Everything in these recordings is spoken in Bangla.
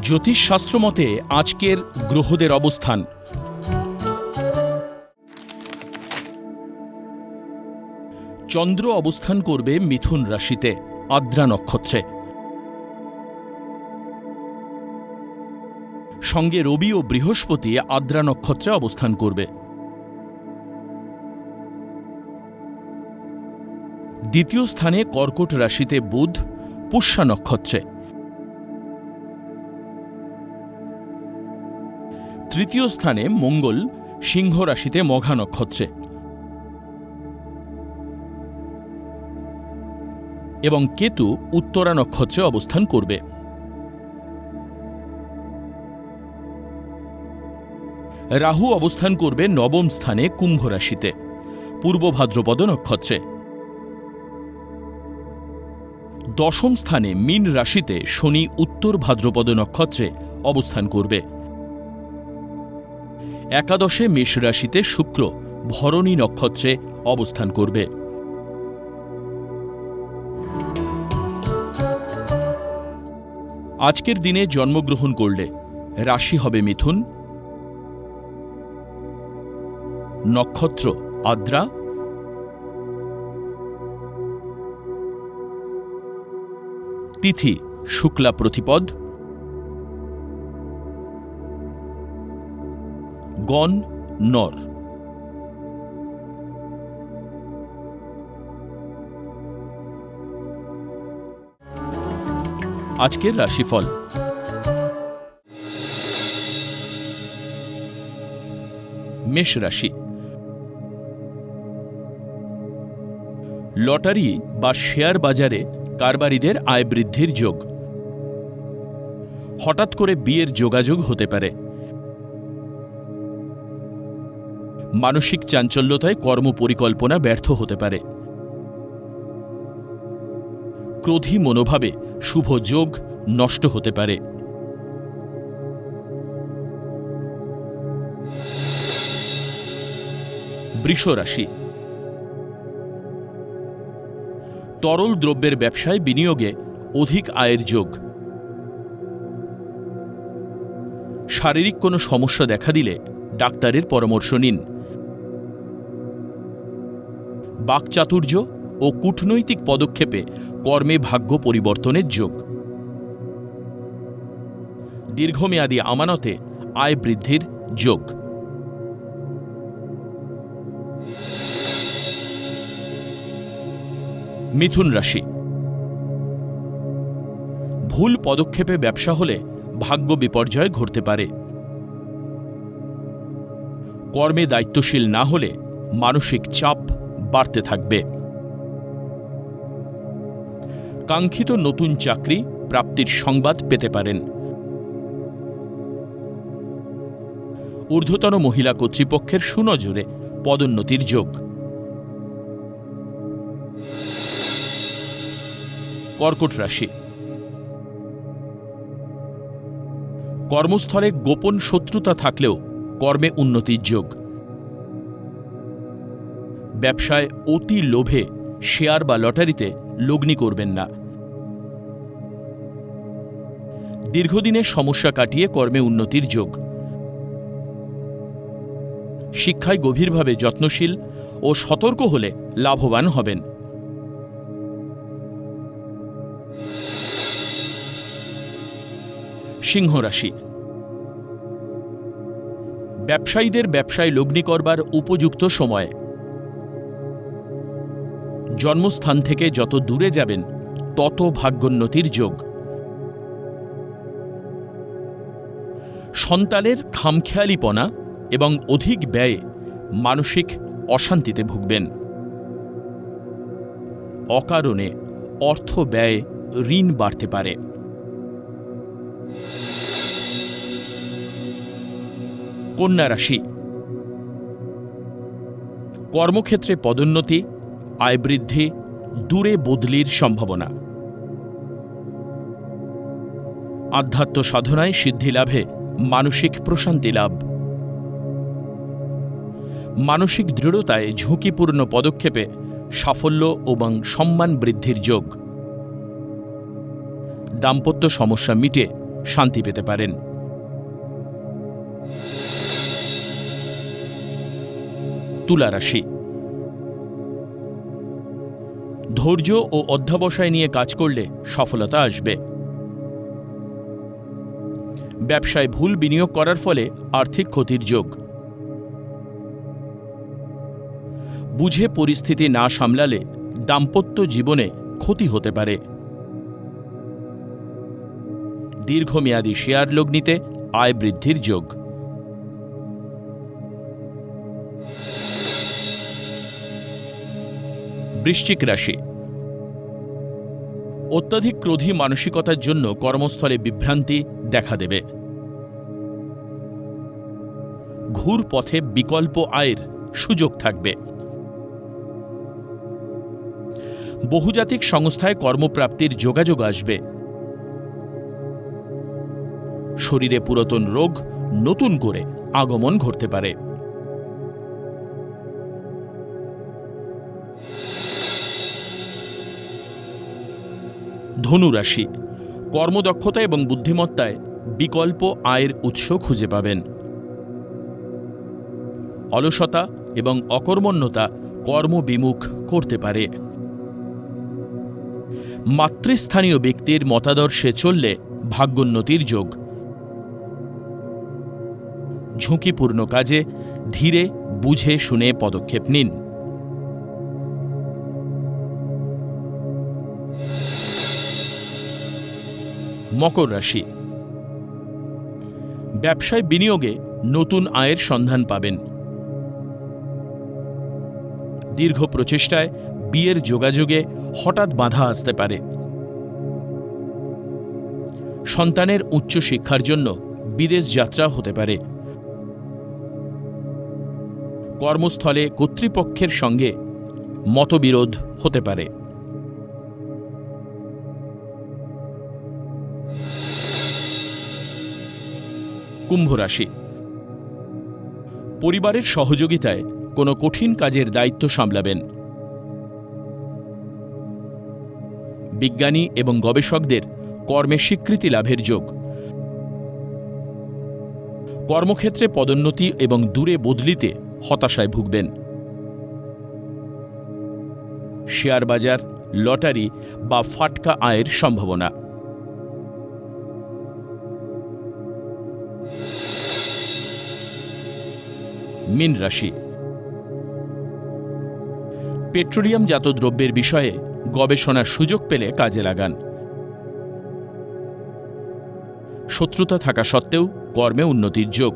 জ্যোতিষশাস্ত্র মতে আজকের গ্রহদের অবস্থান। চন্দ্র অবস্থান করবে মিথুন রাশিতে আদ্রা নক্ষত্রে। সঙ্গে রবি ও বৃহস্পতি আদ্রা নক্ষত্রে অবস্থান করবে। দ্বিতীয় স্থানে কর্কট রাশিতে বুধ পুষ্যা নক্ষত্রে। তৃতীয় স্থানে মঙ্গল সিংহ রাশিতে মঘা নক্ষত্রে এবং কেতু উত্তরা নক্ষত্রে অবস্থান করবে। রাহু অবস্থান করবে নবম স্থানে কুম্ভ রাশিতে পূর্ব ভাদ্রপদ নক্ষত্রে। দশম স্থানে মীন রাশিতে শনি উত্তর ভাদ্রপদ নক্ষত্রে অবস্থান করবে। একাদশে মেষ রাশিতে শুক্র ভরণী নক্ষত্রে অবস্থান করবে। আজকের দিনে জন্মগ্রহণ করলে রাশি হবে মিথুন, নক্ষত্র আদ্রা, তিথি শুক্লা প্রতিপদ, গণ নর। আজকের রাশিফল। মেষ রাশি। লটারি বা শেয়ার বাজারে কারবারিদের আয় বৃদ্ধির যোগ। হঠাৎ করে বিয়ের যোগাযোগ হতে পারে। মানসিক চাঞ্চল্যতায় কর্মপরিকল্পনা ব্যর্থ হতে পারে। ক্রোধী মনোভাবে শুভ যোগ নষ্ট হতে পারে। বৃষ রাশি। তরল দ্রব্যের ব্যবসায় বিনিয়োগে অধিক আয়ের যোগ। শারীরিক কোনো সমস্যা দেখা দিলে ডাক্তারের পরামর্শ নিন। বাকচাতুর্য ও কূটনৈতিক পদক্ষেপে কর্মে ভাগ্য পরিবর্তনের যোগ। দীর্ঘমেয়াদী আমানতে আয় বৃদ্ধির যোগ। মিথুন রাশি। ভুল পদক্ষেপে ব্যবসা হলে ভাগ্য বিপর্যয় ঘটতে পারে। কর্মে দায়িত্বশীল না হলে মানসিক চাপ বাড়তে থাকবে। কাঙ্ক্ষিত নতুন চাকরি প্রাপ্তির সংবাদ পেতে পারেন। ঊর্ধ্বতন মহিলা কর্তৃপক্ষের সুনজরে পদোন্নতির যোগ। কর্কট রাশি। কর্মস্থলে গোপন শত্রুতা থাকলেও কর্মে উন্নতির যোগ। ব্যবসায় অতি লোভে শেয়ার বা লটারিতে লগ্নি করবেন না। দীর্ঘদিনের সমস্যা কাটিয়ে কর্মে উন্নতির যোগ। শিক্ষায় গভীরভাবে যত্নশীল ও সতর্ক হলে লাভবান হবেন। সিংহ রাশি। ব্যবসায়ীদের ব্যবসায় লগ্নি করবার উপযুক্ত সময়। জন্মস্থান থেকে যত দূরে যাবেন তত ভাগ্যোন্নতির যোগ। সন্তানের খামখেয়ালিপনা এবং অধিক ব্যয়ে মানসিক অশান্তিতে ভুগবেন। অকারণে অর্থ ব্যয় ঋণ বাড়তে পারে। কন্যা রাশি। কর্মক্ষেত্রে পদোন্নতি, আয় বৃদ্ধি, দূরে বদলির সম্ভাবনা। আধ্যাত্ম সাধনায় সিদ্ধি লাভে মানসিক প্রশান্তি লাভ। মানসিক দৃঢ়তায় ঝুঁকিপূর্ণ পদক্ষেপে সাফল্য এবং সম্মান বৃদ্ধির যোগ। দাম্পত্য সমস্যা মিটে শান্তি পেতে পারেন। তুলা রাশি। ধৈর্য ও অধ্যবসায় নিয়ে কাজ করলে সফলতা আসবে। ব্যবসায় ভুল বিনিয়োগ করার ফলে আর্থিক ক্ষতির যোগ। বুঝে পরিস্থিতি না সামলালে দাম্পত্য জীবনে ক্ষতি হতে পারে। দীর্ঘমেয়াদী শেয়ার লগ্নিতে আয় বৃদ্ধির যোগ। বৃশ্চিক রাশি। অত্যাধিক ক্রোধী মানসিকতার জন্য কর্মস্থলে বিভ্রান্তি দেখা দেবে। ঘুর পথে বিকল্প আয়ের সুযোগ থাকবে। বহুজাতিক সংস্থায় কর্মপ্রাপ্তির যোগাযোগ আসবে। শরীরে পুরাতন রোগ নতুন করে আগমন ঘটতে পারে। ধনু রাশি। কর্মদক্ষতা এবং বুদ্ধিমত্তায় বিকল্প আয়ের উৎস খুঁজে পাবেন। অলসতা এবং অকর্মণ্যতা কর্মবিমুখ করতে পারে। মাতৃস্থানীয় ব্যক্তির মতাদর্শে চললে ভাগ্যোন্নতির যোগ। ঝুঁকিপূর্ণ কাজে ধীরে বুঝে শুনে পদক্ষেপ নিন। মকর রাশি। ব্যবসায় বিনিয়োগে নতুন আয়ের সন্ধান পাবেন। দীর্ঘ প্রচেষ্টায় বিয়ের যোগাযোগে হঠাৎ বাধা আসতে পারে। সন্তানের উচ্চশিক্ষার জন্য বিদেশ যাত্রা হতে পারে। কর্মস্থলে কর্তৃপক্ষের সঙ্গে মতবিরোধ হতে পারে। কুম্ভ রাশি। পরিবারের সহযোগিতায় কোনো কঠিন কাজের দায়িত্ব সামলাবেন। বিজ্ঞানী এবং গবেষকদের কর্মে স্বীকৃতি লাভের যোগ। কর্মক্ষেত্রে পদোন্নতি এবং দূরে বদলিতে হতাশায় ভুগবেন। শেয়ার বাজার, লটারি বা ফাটকা আয়ের সম্ভাবনা। মীন রাশি। পেট্রোলিয়ামজাত দ্রব্যের বিষয়ে গবেষণার সুযোগ পেলে কাজে লাগান। শত্রুতা থাকা সত্ত্বেও কর্মে উন্নতির যোগ।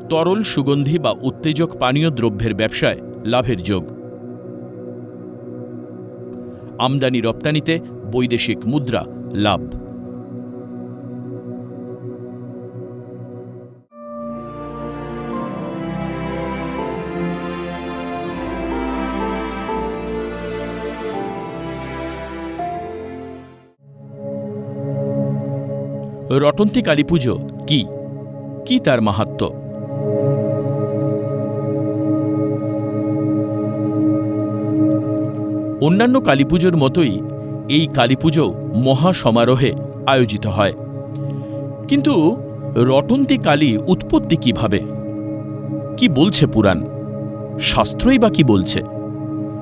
তরল সুগন্ধি বা উত্তেজক পানীয় দ্রব্যের ব্যবসায় লাভের যোগ। আমদানি রপ্তানিতে বৈদেশিক মুদ্রা লাভ। রটন্তী কালী পুজো কি, কি তার মাহাত্ম্য? অন্যান্য কালীপুজোর মতোই এই কালীপুজো মহাসমারোহে আয়োজিত হয়। কিন্তু রটন্তী কালী উৎপত্তি কিভাবে? কি বলছে পুরাণ? শাস্ত্রই বা কি বলছে?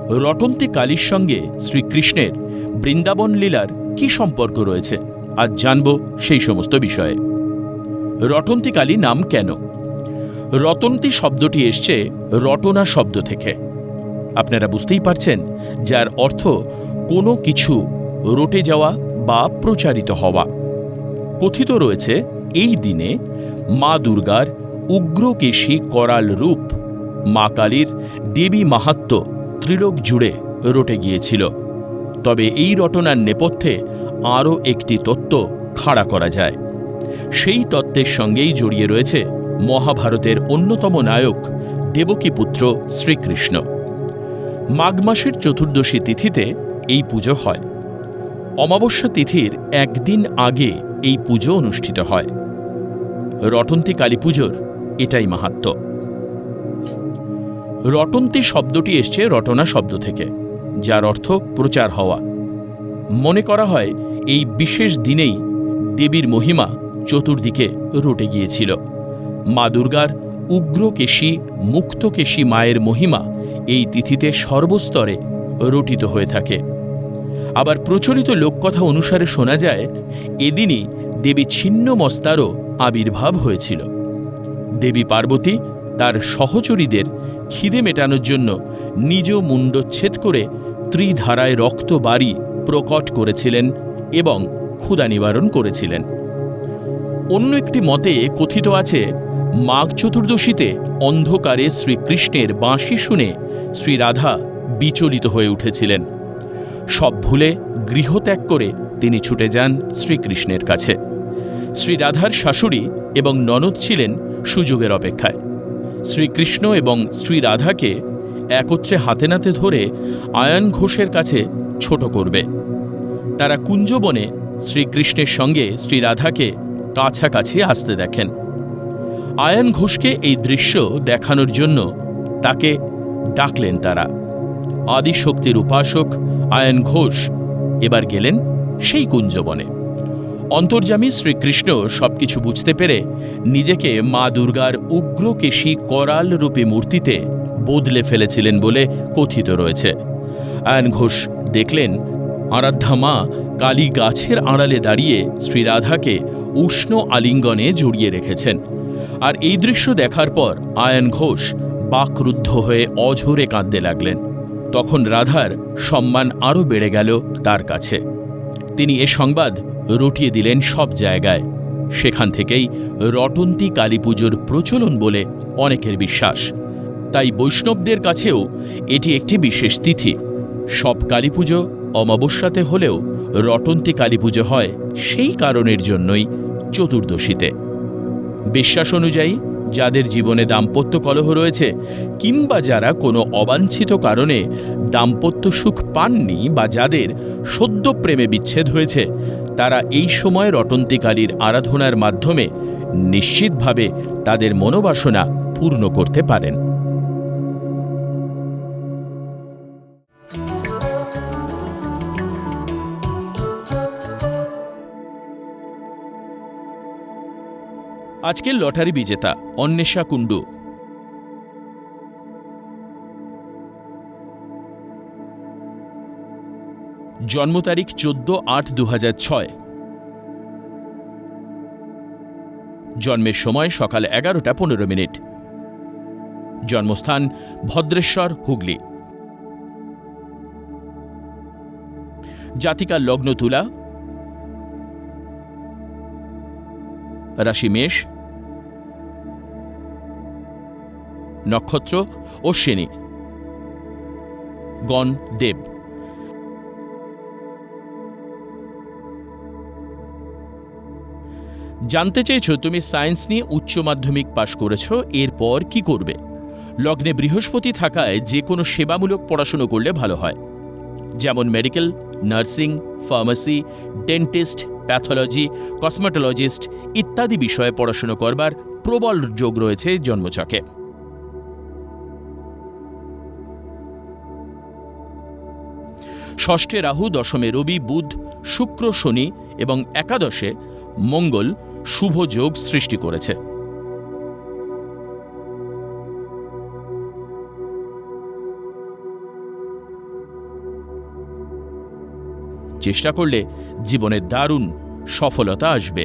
রটন্তী কালীর সঙ্গে শ্রীকৃষ্ণের বৃন্দাবন লীলার কি সম্পর্ক রয়েছে? আজ জানব সেই সমস্ত বিষয়ে। রটন্তী কালী নাম কেন? রটন্তী শব্দটি এসছে রটনা শব্দ থেকে। আপনারা বুঝতেই পারছেন, যার অর্থ কোনো কিছু রটে যাওয়া বা প্রচারিত হওয়া। কথিত রয়েছে এই দিনে মা দুর্গার উগ্রকেশী করাল রূপ মা কালীর দেবী মাহাত্ম্য ত্রিলোক জুড়ে রটে গিয়েছিল। তবে এই রটনার নেপথ্যে আরও একটি তত্ত্ব খাড়া করা যায়। সেই তত্ত্বের সঙ্গেই জড়িয়ে রয়েছে মহাভারতের অন্যতম নায়ক দেবকীপুত্র শ্রীকৃষ্ণ। মাঘ মাসের চতুর্দশী তিথিতে এই পুজো হয়। অমাবস্যা তিথির একদিন আগে এই পুজো অনুষ্ঠিত হয়। রটন্তী কালী পুজোর এটাই মাহাত্ম্য। রটন্তী শব্দটি এসছে রটনা শব্দ থেকে, যার অর্থ প্রচার হওয়া। মনে করা হয় এই বিশেষ দিনেই দেবীর মহিমা চতুর্দিকে রটে গিয়েছিল। মা দুর্গার উগ্রকেশী মুক্তকেশী মায়ের মহিমা এই তিথিতে সর্বস্তরে রটিত হয়ে থাকে। আবার প্রচলিত লোককথা অনুসারে শোনা যায়, এদিনই দেবী ছিন্নমস্তারও আবির্ভাব হয়েছিল। দেবী পার্বতী তার সহচরীদের খিদে মেটানোর জন্য নিজ মুণ্ডচ্ছেদ করে ত্রিধারায় রক্ত বাড়ি প্রকট করেছিলেন এবং ক্ষুধা নিবারণ করেছিলেন। অন্য একটি মতে কথিত আছে, মাঘ চতুর্দশীতে অন্ধকারে শ্রীকৃষ্ণের বাঁশি শুনে শ্রী রাধা বিচলিত হয়ে উঠেছিলেন। সব ভুলে গৃহত্যাগ করে তিনি ছুটে যান শ্রীকৃষ্ণের কাছে। শ্রী রাধার শাশুড়ি এবং ননদ ছিলেন সুযোগের অপেক্ষায়। শ্রীকৃষ্ণ এবং শ্রী রাধাকে একত্রে হাতে নাতে ধরে আয়ান ঘোষের কাছে ছোট করবে। তারা কুঞ্জবনে শ্রীকৃষ্ণের সঙ্গে শ্রী রাধাকে কাছাকাছি আসতে দেখেন। আয়ান ঘোষকে এই দৃশ্য দেখানোর জন্য তাকে ডাকলেন তারা। আদিশক্তির উপাসক আয়ান ঘোষ এবার গেলেন সেই কুঞ্জবনে। অন্তর্যামী শ্রীকৃষ্ণ সবকিছু বুঝতে পেরে নিজেকে মা দুর্গার উগ্রকেশী করাল রূপী মূর্তিতে বদলে ফেলেছিলেন বলে কথিত রয়েছে। আয়ান ঘোষ দেখলেন আরাধ্যা মা কালী গাছের আড়ালে দাঁড়িয়ে শ্রীরাধাকে উষ্ণ আলিঙ্গনে জড়িয়ে রেখেছেন। আর এই দৃশ্য দেখার পর আয়ান ঘোষ বাকরুদ্ধ হয়ে অঝরে কাঁদতে লাগলেন। তখন রাধার সম্মান আরও বেড়ে গেল তার কাছে। তিনি এ সংবাদ রটিয়ে দিলেন সব জায়গায়। সেখান থেকেই রটন্তী কালী পুজোর প্রচলন বলে অনেকের বিশ্বাস। তাই বৈষ্ণবদের কাছেও এটি একটি বিশেষ তিথি। সব কালী পুজো অমাবস্যাতে হলেও রটন্তী কালী পুজো হয় সেই কারণের জন্যই চতুর্দশীতে। বিশ্বাস অনুযায়ী যাদের জীবনে দাম্পত্য কলহ রয়েছে কিংবা যারা কোনো অবাঞ্ছিত কারণে দাম্পত্য সুখ পাননি বা যাদের সদ্য প্রেমে বিচ্ছেদ হয়েছে, তারা এই সময় রটন্তী কালীর আরাধনার মাধ্যমে নিশ্চিতভাবে তাদের মনোবাসনা পূর্ণ করতে পারেন। আজকের লটারি বিজেতা অন্বেষা কুণ্ডু। জন্ম তারিখ 14/8/2006। জন্মের সময় সকাল 11:15। জন্মস্থান ভদ্রেশ্বর, হুগলি। জাতিকা লগ্ন তুলা, রাশি মেষ, নক্ষত্র অশ্বিনী, গণ দেব। জানতে চেয়েছো তুমি সায়েন্স নিয়ে উচ্চ মাধ্যমিক পাশ করেছো, এরপর কি করবে? লগ্নে বৃহস্পতি থাকায় যে কোনো সেবামূলক পড়াশুনো করলে ভালো হয়, যেমন medical, nursing, pharmacy, dentist, pathology, cosmetologist ইত্যাদি বিষয়ে পড়াশুনো করবার প্রবল যোগ রয়েছে জন্মছকে। ষষ্ঠে রাহু, দশমে রবি, বুধ, শুক্র, শনি এবং একাদশে মঙ্গল শুভ যোগ সৃষ্টি করেছে। চেষ্টা করলে জীবনে দারুণ সফলতা আসবে।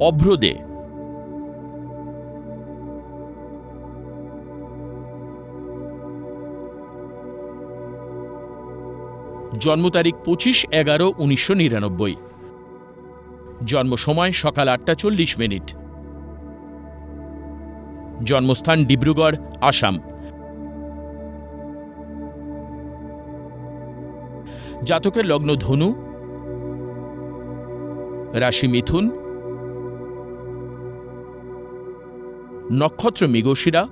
অভ্রদে জন্ম তারিখ 25/11/1999। জন্ম সময় সকাল 8:40। জন্মস্থান ডিব্রুগড়, আসাম। জাতকের লগ্ন ধনু, রাশি মিথুন, নক্ষত্র মৃগশিরা,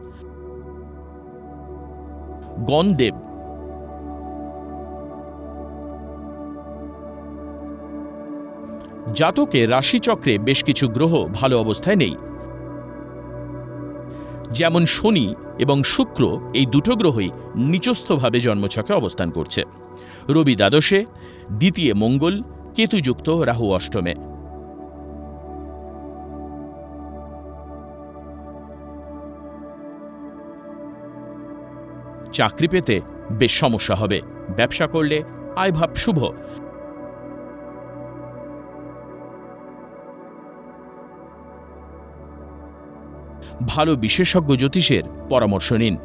গণ দেব। জাতকে রাশিচক্রে বেশ কিছু গ্রহ ভালো অবস্থায় নেই। যেমন শনি এবং শুক্র এই দুটো গ্রহই নিচস্থভাবে জন্মছকে অবস্থান করছে। রবি দ্বাদশে, দ্বিতীয় মঙ্গল, কেতুযুক্ত রাহু অষ্টমে। চাকরি পেতে বেশ সমস্যা হবে। ব্যবসা করলে আয়ভাব শুভ। ভালো বিশেষজ্ঞ জ্যোতিষের পরামর্শ নিন।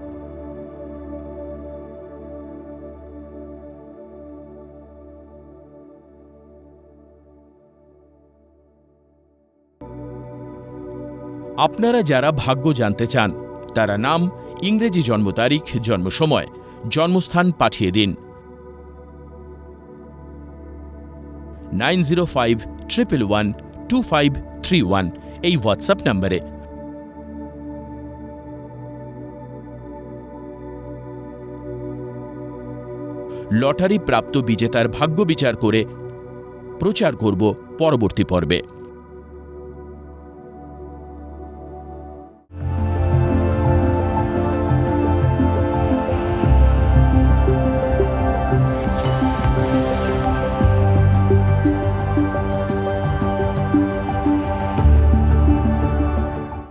আপনারা যারা ভাগ্য জানতে চান তারা নাম, ইংরেজি জন্ম তারিখ, জন্ম সময়, জন্মস্থান পাঠিয়ে দিন 9051112531 এই হোয়াটসঅ্যাপ নম্বরে। লটারি প্রাপ্ত বিজেতার ভাগ্য বিচার করে প্রচার করব পরবর্তী পর্বে।